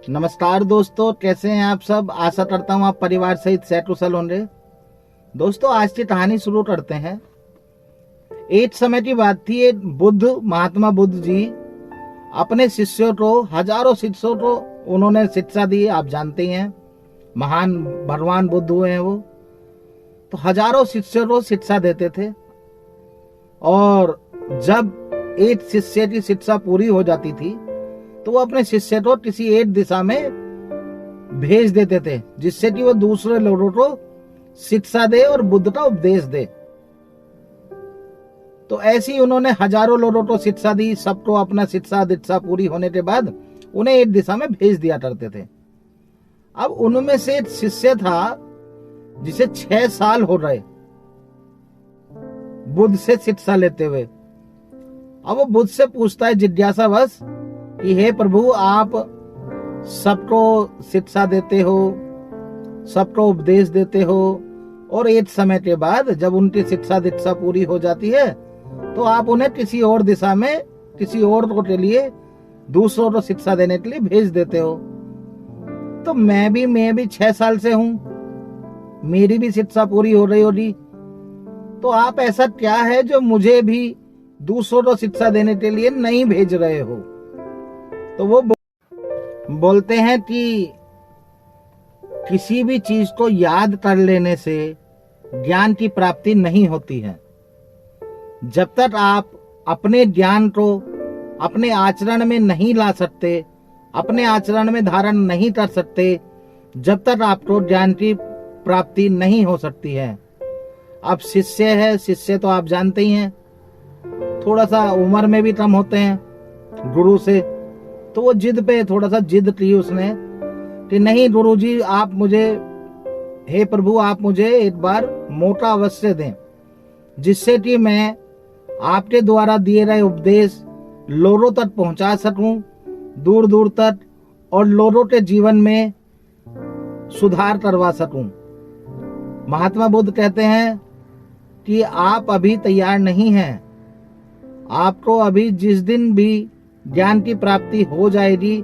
नमस्कार दोस्तों, कैसे हैं आप सब। आशा करता हूं आप परिवार सहित सकुशल होंगे। दोस्तों, आज की कहानी शुरू करते हैं। एक समय की बात थी, एक महात्मा बुद्ध जी अपने शिष्यों को, हजारों शिष्यों को उन्होंने शिक्षा दी। आप जानते हैं, महान भगवान बुद्ध हुए हैं वो। तो हजारों शिष्यों को शिक्षा देते थे, और जब एक शिष्य की शिक्षा पूरी हो जाती थी तो वो अपने शिष्य को किसी एक दिशा में भेज देते थे, जिससे कि वो दूसरे लोगों को शिक्षा दे और बुद्ध का उपदेश दे। तो ऐसी उन्होंने हजारों लोगों को शिक्षा दी। सबको अपना शिक्षा दीक्षा पूरी होने के बाद उन्हें एक दिशा में भेज दिया करते थे। अब उनमें से एक शिष्य था जिसे 6 साल हो रहे बुद्ध से शिक्षा लेते हुए। अब वो बुद्ध से पूछता है जिज्ञासावश कि हे प्रभु, आप सबको शिक्षा देते हो, सबको उपदेश देते हो, और एक समय के बाद जब उनकी शिक्षा दीक्षा पूरी हो जाती है तो आप उन्हें किसी और दिशा में, किसी और के लिए, दूसरों को शिक्षा देने के लिए भेज देते हो। तो मैं भी 6 साल से हूं, मेरी भी शिक्षा पूरी हो रही होगी। तो आप ऐसा क्या है जो मुझे भी दूसरों को शिक्षा देने के लिए नहीं भेज रहे हो। तो वो बोलते हैं कि किसी भी चीज को याद कर लेने से ज्ञान की प्राप्ति नहीं होती है। जब तक आप अपने ज्ञान को अपने आचरण में नहीं ला सकते, अपने आचरण में धारण नहीं कर सकते, जब तक आपको ज्ञान की प्राप्ति नहीं हो सकती है। अब शिष्य है, शिष्य तो आप जानते ही हैं, थोड़ा सा उम्र में भी कम होते हैं गुरु से। तो वो जिद पे थोड़ा सा जिद की उसने कि नहीं गुरुजी, आप मुझे, हे प्रभु, आप मुझे एक बार मौका अवश्य दें, जिससे कि मैं आपके द्वारा दिए गए उपदेश लोगों तक पहुंचा सकूं, दूर दूर तक, और लोगों के जीवन में सुधार करवा सकूं। महात्मा बुद्ध कहते हैं कि आप अभी तैयार नहीं हैं। आपको अभी जिस दिन भी ज्ञान की प्राप्ति हो जाएगी,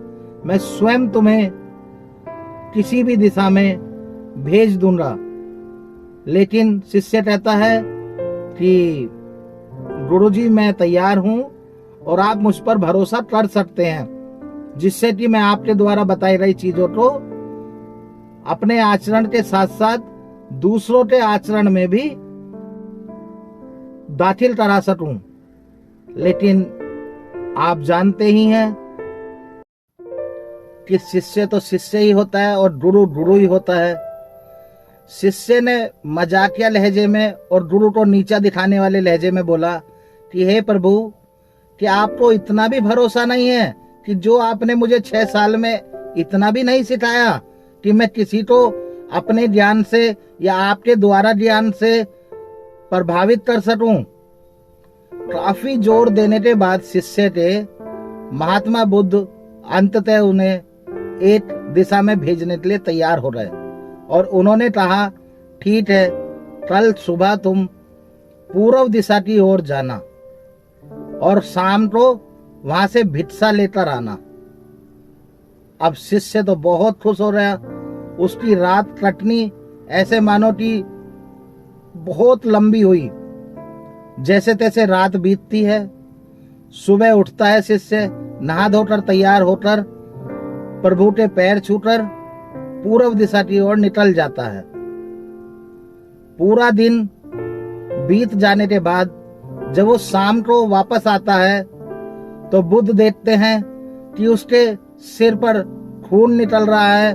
मैं स्वयं तुम्हें किसी भी दिशा में भेज दूंगा। लेकिन शिष्य कहता है कि गुरुजी, मैं तैयार हूं और आप मुझ पर भरोसा कर सकते हैं, जिससे कि मैं आपके द्वारा बताई गई चीजों को अपने आचरण के साथ साथ दूसरों के आचरण में भी दाखिल करा सकूं। लेकिन आप जानते ही हैं कि शिष्य तो शिष्य ही होता है और गुरु गुरु ही होता है। शिष्य ने मजाकिया लहजे में और गुरु को नीचा दिखाने वाले लहजे में बोला कि हे प्रभु, कि आपको इतना भी भरोसा नहीं है कि जो आपने मुझे 6 साल में इतना भी नहीं सिखाया कि मैं किसी को अपने ज्ञान से या आपके द्वारा ज्ञान से प्रभावित कर सकूं। काफी जोर देने के बाद शिष्य के महात्मा बुद्ध अंततः उन्हें एक दिशा में भेजने के लिए तैयार हो रहे, और उन्होंने कहा ठीक है, कल सुबह तुम पूर्व दिशा की ओर जाना और शाम को वहां से भिक्षा लेकर आना। अब शिष्य तो बहुत खुश हो रहा। उसकी रात कटनी ऐसे मानो कि बहुत लंबी हुई। जैसे तैसे रात बीतती है, सुबह उठता है शिष्य, नहा धोकर तैयार होकर प्रभु के पैर छूकर पूर्व दिशा की ओर निकल जाता है। पूरा दिन बीत जाने के बाद जब वो शाम को वापस आता है तो बुद्ध देखते हैं कि उसके सिर पर खून निकल रहा है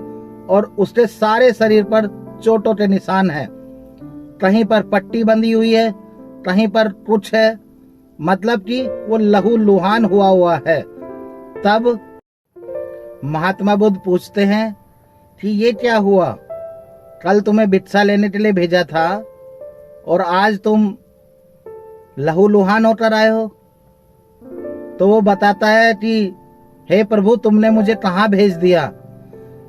और उसके सारे शरीर पर चोटों के निशान हैं। कहीं पर पट्टी बंधी हुई है, कहीं पर कुछ है, मतलब कि वो लहू लुहान हुआ है। तब महात्मा बुद्ध पूछते हैं कि ये क्या हुआ, कल तुम्हें भिक्षा लेने के लिए भेजा था और आज तुम लहू लुहान होकर आए हो। तो वो बताता है कि हे प्रभु, तुमने मुझे कहाँ भेज दिया।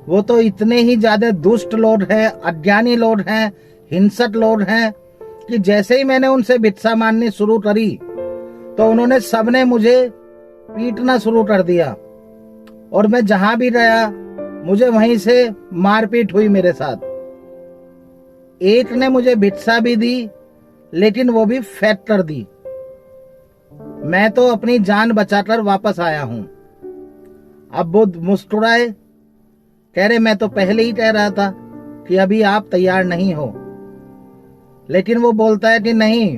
वो तो इतने ही ज्यादा दुष्ट लोग हैं, अज्ञानी लोग हैं, हिंसक लोग हैं कि जैसे ही मैंने उनसे भिक्षा मांगनी शुरू करी तो उन्होंने सबने मुझे पीटना शुरू कर दिया, और मैं जहां भी गया मुझे वहीं से मारपीट हुई मेरे साथ। एक ने मुझे भिक्षा भी दी, लेकिन वो भी फेंक कर दी। मैं तो अपनी जान बचाकर वापस आया हूं। अब बुद्ध मुस्कुराए, कह रहे मैं तो पहले ही कह रहा था कि अभी आप तैयार नहीं हो। लेकिन वो बोलता है कि नहीं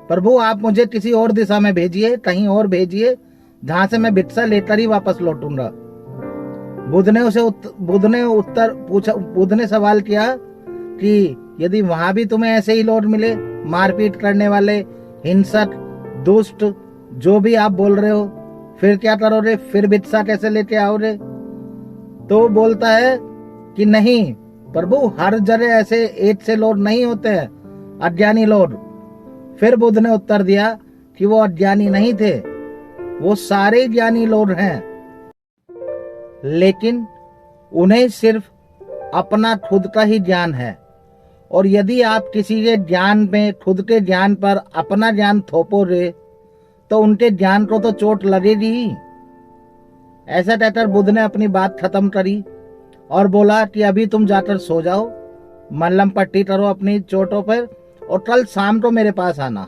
प्रभु, आप मुझे किसी और दिशा में भेजिए, कहीं और भेजिए, जहां से मैं भिक्षा लेकर ही वापस लौटूंगा। बुद्ध ने सवाल किया कि यदि वहां भी तुम्हें ऐसे ही लोग मिले, मारपीट करने वाले, हिंसक, दुष्ट, जो भी आप बोल रहे हो, फिर क्या करोगे? फिर भिक्षा कैसे लेके आओगे? तो बोलता है कि नहीं प्रभु, हर जगह ऐसे एक से लोग नहीं होते हैं, अज्ञानी लोग। फिर बुद्ध ने उत्तर दिया कि वो अज्ञानी नहीं थे, वो सारे ज्ञानी लोग हैं, लेकिन उन्हें सिर्फ अपना खुद का ही ज्ञान है। और यदि आप किसी के ज्ञान में, खुद के ज्ञान पर अपना ज्ञान थोपोगे, तो उनके ज्ञान को तो चोट लगेगी ही। ऐसा कहकर बुद्ध ने अपनी बात खत्म करी और बोला कि अभी तुम जाकर सो जाओ, मल्लम पट्टी करो अपनी चोटों पर, और कल शाम को मेरे पास आना।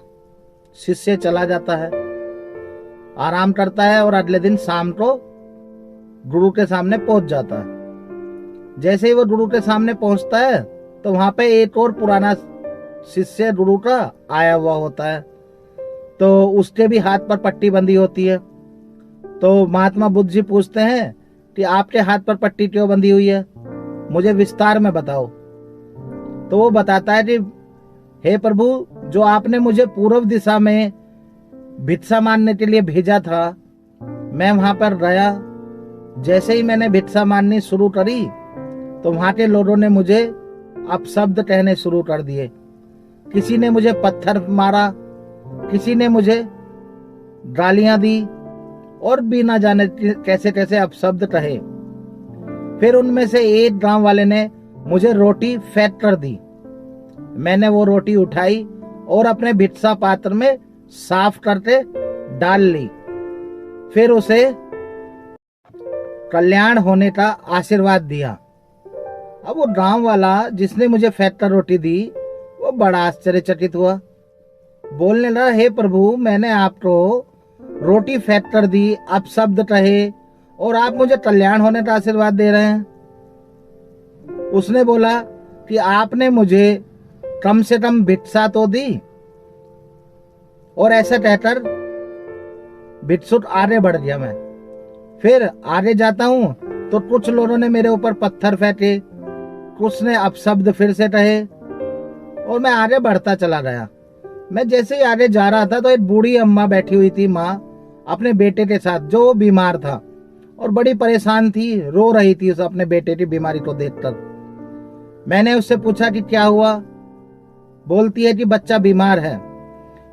शिष्य चला जाता है, आराम करता है, और अगले दिन शाम को गुरु के सामने पहुंच जाता है। जैसे ही वो गुरु के सामने पहुंचता है, तो वहां पे एक और पुराना शिष्य गुरु का आया हुआ होता है। तो उसके भी हाथ पर पट्टी बंधी होती है। तो महात्मा बुद्ध जी पूछते हैं कि आपके हाथ पर पट्टी क्यों बंधी हुई है, मुझे विस्तार में बताओ। तो वो बताता है कि हे प्रभु, जो आपने मुझे पूर्व दिशा में भिक्षा मांगने के लिए भेजा था, मैं वहां पर गया। जैसे ही मैंने भिक्षा मांगनी शुरू करी, तो वहां के लोगों ने मुझे अपशब्द कहने शुरू कर दिए। किसी ने मुझे पत्थर मारा, किसी ने मुझे गालियां दी, और बिना जाने कैसे कैसे अपशब्द कहे। फिर उनमें से एक गांव वाले ने मुझे रोटी फेंक कर दी। मैंने वो रोटी उठाई और अपने भिक्षा पात्र में साफ करके डाल ली। फिर उसे कल्याण होने का आशीर्वाद दिया। अब वो गांव वाला जिसने मुझे फेंक कर रोटी दी, वो बड़ा आश्चर्यचकित हुआ। बोलने लगा, हे प्रभु, मैंने आपको रोटी फेंक कर दी, अपशब्द कहे, और आप मुझे कल्याण होने का आशीर्वाद दे रहे हैं। उसने बोला कि आपने मुझे कम से कम भिक्षा तो दी। और ऐसा कहकर भिक्षुक आगे बढ़ गया। मैं फिर आगे जाता हूं तो कुछ लोगों ने मेरे ऊपर पत्थर फेंके, कुछ ने अपशब्द फिर से कहे, और मैं आगे बढ़ता चला गया। मैं जैसे ही आगे जा रहा था तो एक बूढ़ी अम्मा बैठी हुई थी, माँ, अपने बेटे के साथ, जो बीमार था और बड़ी परेशान थी, रो रही थी उस अपने बेटे की बीमारी को देखकर। मैंने उससे पूछा कि क्या हुआ? बोलती है कि बच्चा बीमार है।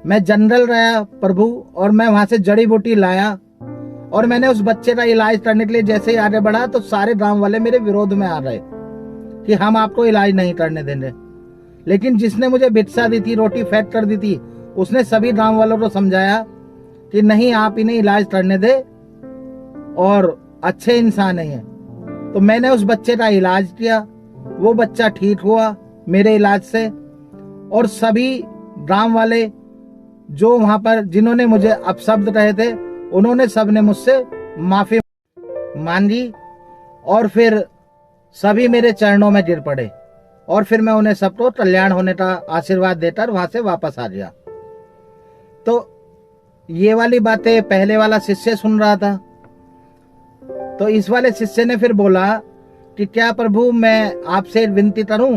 मैं जंगल गया प्रभु, और मैं वहां से जड़ी बूटी लाया, और मैंने उस बच्चे का इलाज करने के लिए जैसे ही आगे बढ़ा तो सारे गांव वाले मेरे विरोध में आ गए कि हम आपको इलाज नहीं करने देंगे। लेकिन जिसने मुझे भिक्षा दी थी, रोटी फेंक कर दी थी, उसने सभी गांव वालों को समझाया कि नहीं, आप इन्हें इलाज करने दे, और अच्छे इंसान है। तो मैंने उस बच्चे का इलाज किया, वो बच्चा ठीक हुआ मेरे इलाज से। और सभी गांव वाले जो वहां पर जिन्होंने मुझे अपशब्द कहे थे, उन्होंने सबने मुझसे माफी मांगी, और फिर सभी मेरे चरणों में गिर पड़े, और फिर मैं उन्हें सबको कल्याण होने का आशीर्वाद देकर वहां से वापस आ गया। तो ये वाली बातें पहले वाला शिष्य सुन रहा था। तो इस वाले शिष्य ने फिर बोला कि क्या प्रभु, मैं आपसे विनती करूं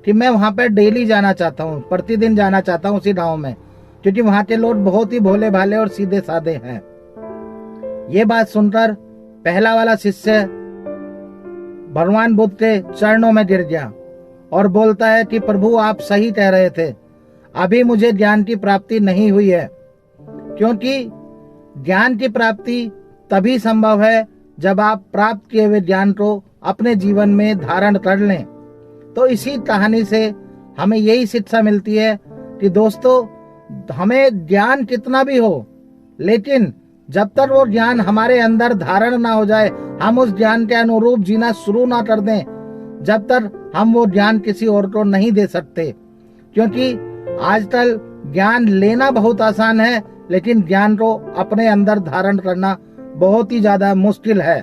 कि मैं वहां पर डेली जाना चाहता हूं, प्रतिदिन जाना चाहता हूं उसी गांव में, क्योंकि वहां के लोग बहुत ही भोले भाले और सीधे साधे हैं। ये बात सुनकर पहला वाला शिष्य भगवान बुद्ध के चरणों में गिर गया और बोलता है कि प्रभु, आप सही कह रहे थे, अभी मुझे ज्ञान की प्राप्ति नहीं हुई है, क्योंकि ज्ञान की प्राप्ति तभी संभव है जब आप प्राप्त किए हुए ज्ञान को अपने जीवन में धारण कर लें। तो इसी कहानी से हमें यही शिक्षा मिलती है कि दोस्तों, हमें ज्ञान कितना भी हो, लेकिन जब तक वो ज्ञान हमारे अंदर धारण ना हो जाए, हम उस ज्ञान के अनुरूप जीना शुरू ना कर दें, जब तक हम वो ज्ञान किसी और को नहीं दे सकते। क्योंकि आजकल ज्ञान लेना बहुत आसान है, लेकिन ज्ञान को अपने अंदर धारण करना बहुत ही ज्यादा मुश्किल है।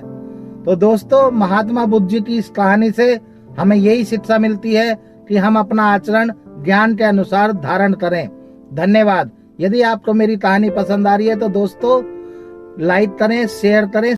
तो दोस्तों, महात्मा बुद्ध जी की इस कहानी से हमें यही शिक्षा मिलती है कि हम अपना आचरण ज्ञान के अनुसार धारण करें। धन्यवाद। यदि आपको मेरी कहानी पसंद आ रही है तो दोस्तों लाइक करें, शेयर करें।